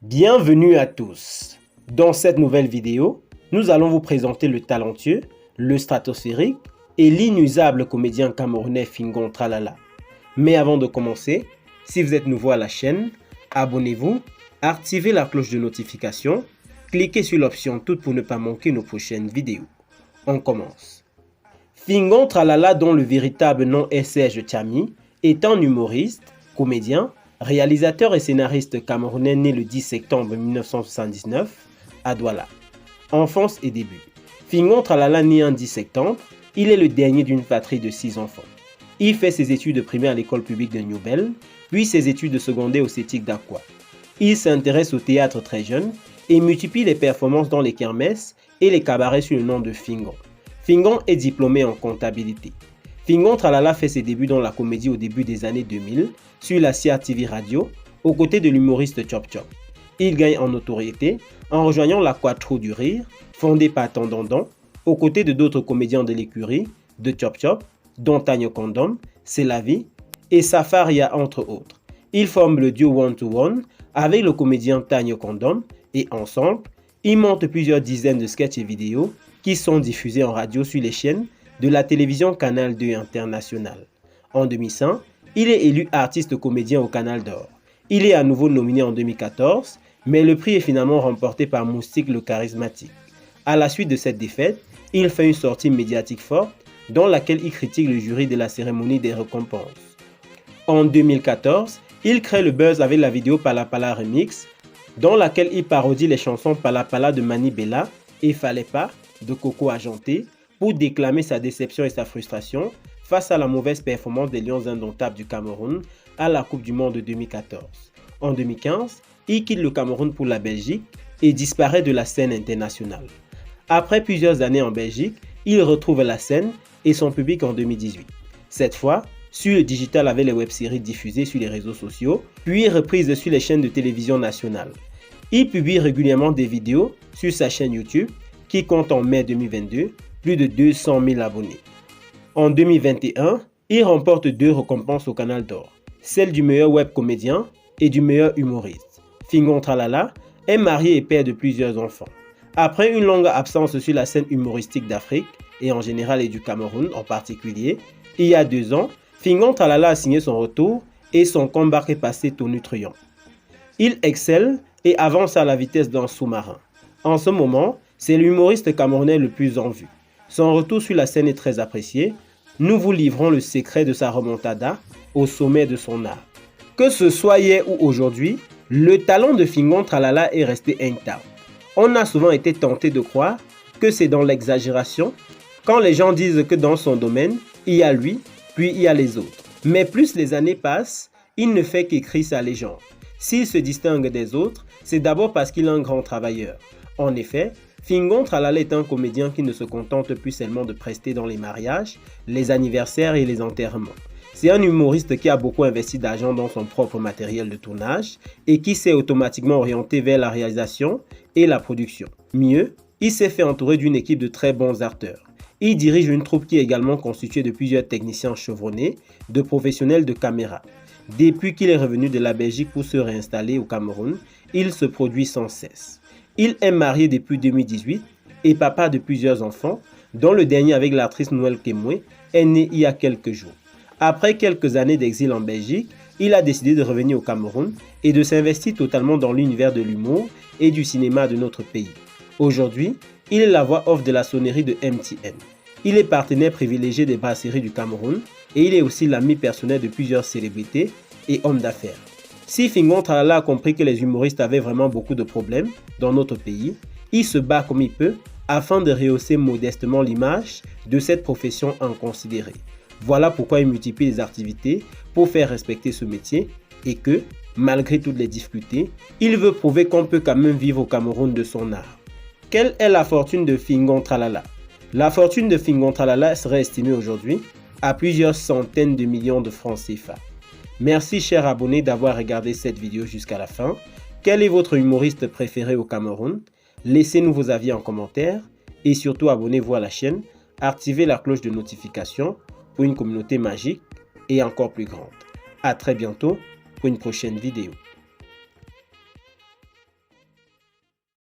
Bienvenue à tous. Dans cette nouvelle vidéo, nous allons vous présenter le talentueux, le stratosphérique et l'inusable comédien camerounais Fingon Tralala. Mais avant de commencer, si vous êtes nouveau à la chaîne, abonnez-vous, activez la cloche de notification, cliquez sur l'option toute pour ne pas manquer nos prochaines vidéos. On commence. Fingon Tralala, dont le véritable nom est Serge Tchami, est un humoriste, comédien, réalisateur et scénariste camerounais né le 10 septembre 1979 à Douala. Enfance et début. Fingon Tralala né en 10 septembre, il est le dernier d'une fratrie de 6 enfants. Il fait ses études primaires à l'école publique de Newbel, puis ses études secondaires au CETIC d'Aqua. Il s'intéresse au théâtre très jeune et multiplie les performances dans les kermesses et les cabarets sous le nom de Fingon. Fingon est diplômé en comptabilité. Fingon Tralala fait ses débuts dans la comédie au début des années 2000 sur la CRTV Radio aux côtés de l'humoriste Chop Chop. Il gagne en notoriété en rejoignant la Quattro du Rire, fondée par Tandandon, aux côtés de d'autres comédiens de l'écurie, de Chop Chop, dont Tagno Condom, C'est la vie et Safaria entre autres. Ils forment le duo One to One avec le comédien Tagno Condom et ensemble, ils montent plusieurs dizaines de sketchs et vidéos qui sont diffusés en radio sur les chaînes de la télévision Canal 2 International. En 2005, il est élu artiste comédien au Canal d'Or. Il est à nouveau nominé en 2014, mais le prix est finalement remporté par Moustique le charismatique. À la suite de cette défaite, il fait une sortie médiatique forte dans laquelle il critique le jury de la cérémonie des récompenses. En 2014, il crée le buzz avec la vidéo Pala Pala Remix, dans laquelle il parodie les chansons Pala Pala de Mani Bella et Fallait pas de Coco Ajanté, pour déclamer sa déception et sa frustration face à la mauvaise performance des Lions indomptables du Cameroun à la Coupe du Monde de 2014. En 2015, il quitte le Cameroun pour la Belgique et disparaît de la scène internationale. Après plusieurs années en Belgique, il retrouve la scène et son public en 2018. Cette fois, sur le digital avec les web-séries diffusées sur les réseaux sociaux, puis reprises sur les chaînes de télévision nationales. Il publie régulièrement des vidéos sur sa chaîne YouTube qui compte en mai 2022 plus de 200 000 abonnés. En 2021, il remporte 2 récompenses au Canal d'Or, celle du meilleur web comédien et du meilleur humoriste. Fingon Tralala est marié et père de plusieurs enfants. Après une longue absence sur la scène humoristique d'Afrique et en général et du Cameroun en particulier, il y a 2 ans, Fingon Tralala a signé son retour et son comeback est passé tonitruant. Il excelle et avance à la vitesse d'un sous-marin. En ce moment, c'est l'humoriste camerounais le plus en vue. Son retour sur la scène est très apprécié. Nous vous livrons le secret de sa remontada au sommet de son art. Que ce soit hier ou aujourd'hui, le talent de Fingon Tralala est resté intact. On a souvent été tenté de croire que c'est dans l'exagération, quand les gens disent que dans son domaine, il y a lui, puis il y a les autres. Mais plus les années passent, il ne fait qu'écrire sa légende. S'il se distingue des autres, c'est d'abord parce qu'il est un grand travailleur. En effet, Fingon Tralala est un comédien qui ne se contente plus seulement de prester dans les mariages, les anniversaires et les enterrements. C'est un humoriste qui a beaucoup investi d'argent dans son propre matériel de tournage et qui s'est automatiquement orienté vers la réalisation et la production. Mieux, il s'est fait entourer d'une équipe de très bons acteurs. Il dirige une troupe qui est également constituée de plusieurs techniciens chevronnés, de professionnels de caméra. Depuis qu'il est revenu de la Belgique pour se réinstaller au Cameroun, il se produit sans cesse. Il est marié depuis 2018 et papa de plusieurs enfants, dont le dernier avec l'actrice Noël Kemwe est né il y a quelques jours. Après quelques années d'exil en Belgique, il a décidé de revenir au Cameroun et de s'investir totalement dans l'univers de l'humour et du cinéma de notre pays. Aujourd'hui, il est la voix off de la sonnerie de MTN. Il est partenaire privilégié des brasseries du Cameroun et il est aussi l'ami personnel de plusieurs célébrités et hommes d'affaires. Si Fingon Tralala a compris que les humoristes avaient vraiment beaucoup de problèmes dans notre pays, il se bat comme il peut afin de rehausser modestement l'image de cette profession inconsidérée. Voilà pourquoi il multiplie les activités pour faire respecter ce métier et que, malgré toutes les difficultés, il veut prouver qu'on peut quand même vivre au Cameroun de son art. Quelle est la fortune de Fingon Tralala? La fortune de Fingon Tralala serait estimée aujourd'hui à plusieurs centaines de millions de francs CFA. Merci chers abonnés d'avoir regardé cette vidéo jusqu'à la fin. Quel est votre humoriste préféré au Cameroun? Laissez-nous vos avis en commentaire et surtout abonnez-vous à la chaîne, activez la cloche de notification pour une communauté magique et encore plus grande. À très bientôt pour une prochaine vidéo.